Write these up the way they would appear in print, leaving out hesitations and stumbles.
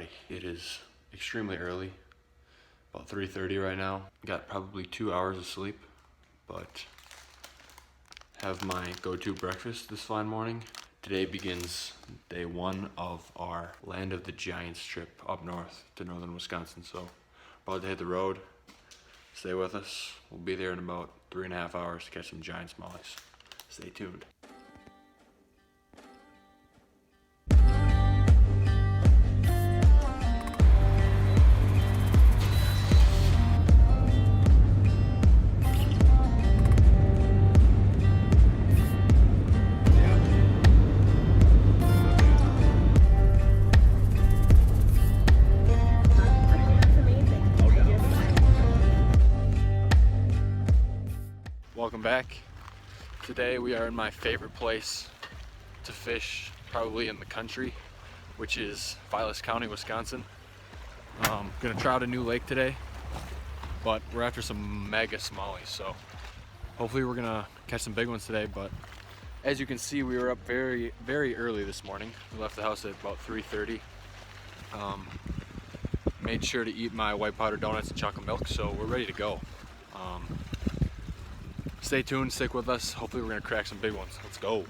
Hi, it is extremely early, about 3:30 right now. Got probably 2 hours of sleep, but have my go-to breakfast this fine morning. Today begins day one of our Land of the Giants trip up north to northern Wisconsin. So about to hit the road. Stay with us. We'll be there in about 3.5 hours to catch some giant smallies. Stay tuned. Welcome back. Today we are in my favorite place to fish probably in the country, which is Vilas County, Wisconsin. Gonna try out a new lake today, but we're after some mega smallies, so hopefully we're gonna catch some big ones today. But as you can see, we were up very early this morning. We left the house at about 3:30. Made sure to eat my white powder donuts and chocolate milk, so we're ready to go. Stay tuned, stick with us. Hopefully we're gonna crack some big ones. Let's go.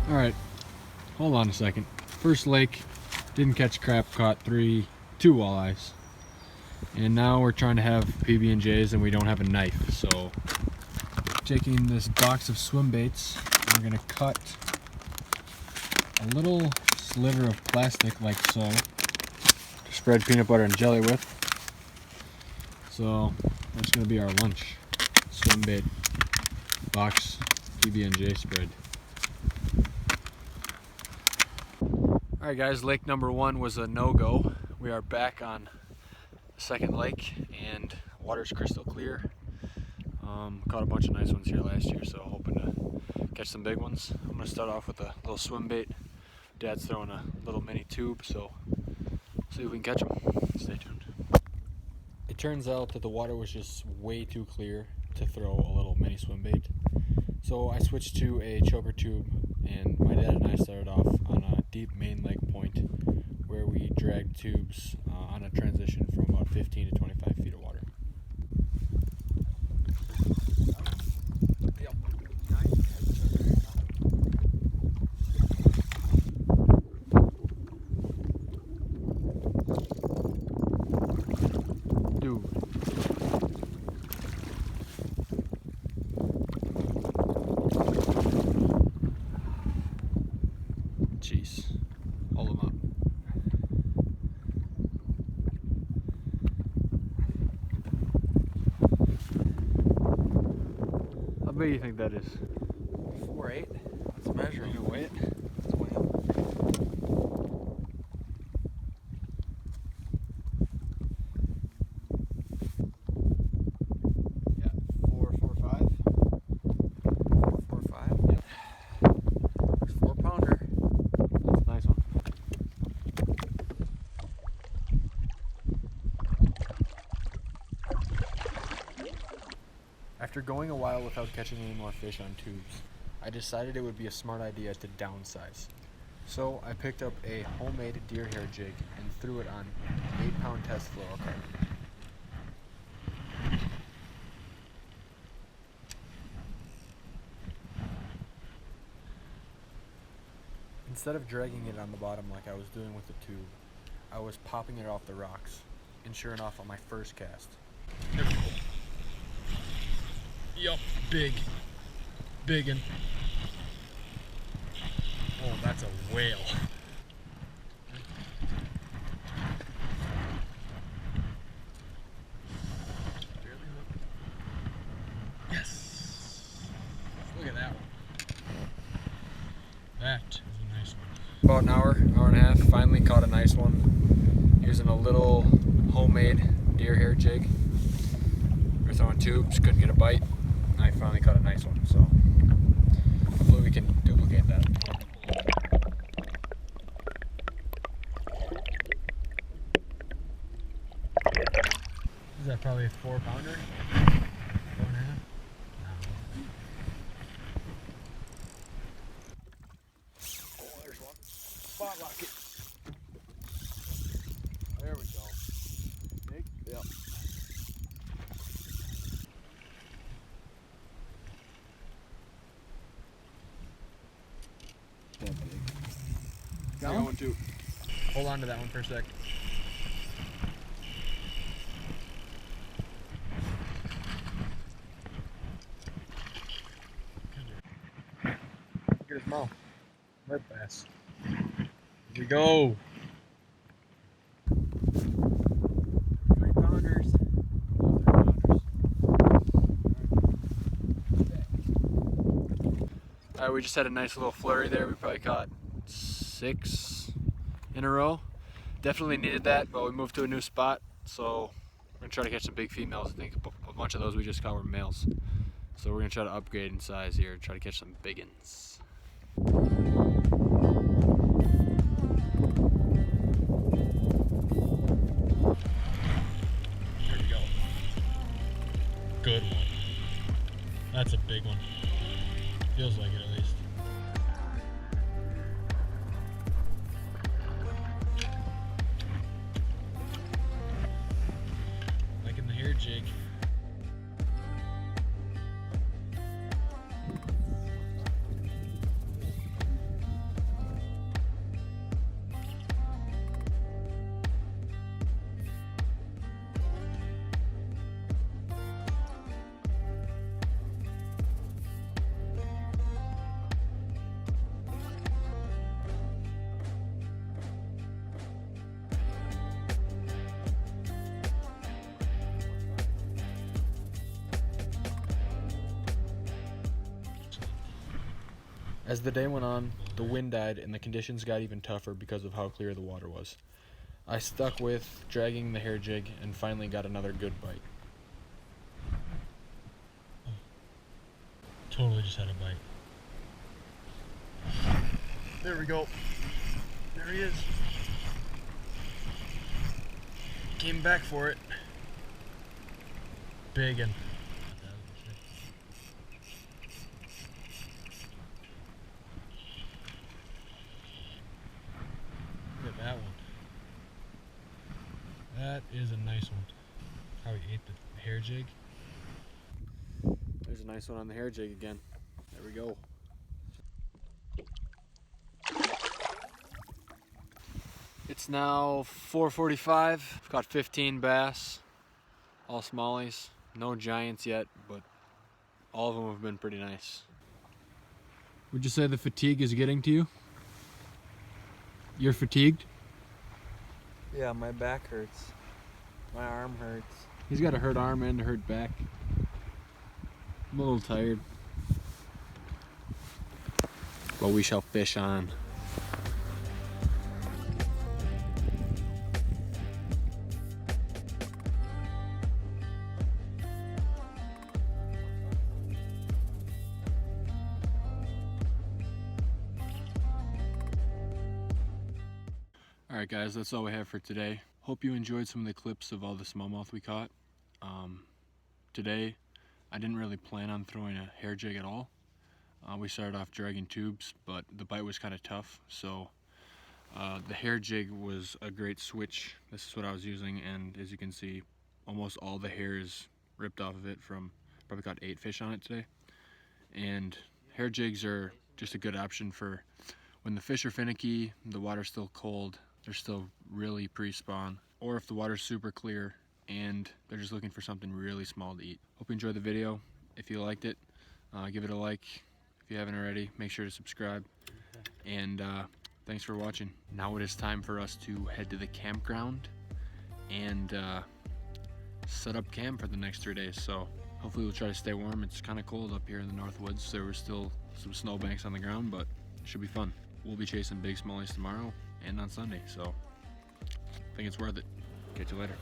All right, hold on a second. First lake, didn't catch crap, caught two walleyes. And now we're trying to have PB&Js and we don't have a knife. So taking this box of swim baits, we're gonna cut a little sliver of plastic like so to spread peanut butter and jelly with. So that's gonna be our lunch. Swim bait box PB&J spread. All right guys, lake number one was a no-go. We are back on second lake and water's crystal clear. Caught a bunch of nice ones here last year, so hoping to catch some big ones. I'm gonna start off with a little swim bait. Dad's throwing a little mini tube, so see if we can catch them. Stay tuned. It turns out that the water was just way too clear to throw a little mini swim bait, so I switched to a choker tube, and my dad and I started off on a deep main lake point where we dragged tubes on a transition from about 15 to 25 feet of water. Dude. Jeez. Hold them up. How big do you think that is? 4.8. Let's measure. You gonna weigh it? Let's weigh it. Yeah, 4.45. 4.45. Yep. It's 4-pounder. That's a nice one. After going a while without catching any more fish on tubes, I decided it would be a smart idea to downsize. So I picked up a homemade deer hair jig and threw it on an 8-pound test fluorocarbon. Instead of dragging it on the bottom like I was doing with the tube, I was popping it off the rocks, and sure enough, on my first cast. There we go. Yup, biggin'. Oh, that's a whale. Yes. Look at that one. That is a nice one. About an hour and a half, finally caught a nice one. Using a little homemade deer hair jig. We're throwing tubes, couldn't get a bite. I finally caught a nice one, so hopefully we can duplicate that. Probably a 4-pounder. 4.5. Oh, there's one. Spot lock it. There we go. Big? Yep. That big. Got one too. Hold on to that one for a sec. Look at his mouth. Right bass. Here we go. 3-pounders. Alright, we just had a nice little flurry there. We probably caught 6 in a row. Definitely needed that, but we moved to a new spot, so we're gonna try to catch some big females. I think a bunch of those we just caught were males. So we're gonna try to upgrade in size here, try to catch some big uns. There we go. Good one. That's a big one. Feels like it at least. Liking the hair jig. As the day went on, the wind died and the conditions got even tougher because of how clear the water was. I stuck with dragging the hair jig and finally got another good bite. Totally just had a bite. There we go. There he is. Came back for it. Big one. Look at that one. That is a nice one. How he ate the hair jig. There's a nice one on the hair jig again. There we go. It's now 4:45. I've caught 15 bass, all smallies. No giants yet, but all of them have been pretty nice. Would you say the fatigue is getting to you? You're fatigued? Yeah, my back hurts. My arm hurts. He's got a hurt arm and a hurt back. I'm a little tired. But we shall fish on. Alright guys, that's all we have for today. Hope you enjoyed some of the clips of all the smallmouth we caught. Today, I didn't really plan on throwing a hair jig at all. We started off dragging tubes, but the bite was kind of tough, so the hair jig was a great switch. This is what I was using, and as you can see, almost all the hair is ripped off of it from, probably got 8 fish on it today. And hair jigs are just a good option for when the fish are finicky, the water's still cold, they're still really pre-spawn, or if the water's super clear and they're just looking for something really small to eat. Hope you enjoyed the video. If you liked it, give it a like. If you haven't already, make sure to subscribe. And thanks for watching. Now it is time for us to head to the campground and set up camp for the next 3 days. So hopefully we'll try to stay warm. It's kind of cold up here in the North Woods. There were still some snowbanks on the ground, but it should be fun. We'll be chasing big smallies tomorrow and on Sunday, so I think it's worth it. Catch you later.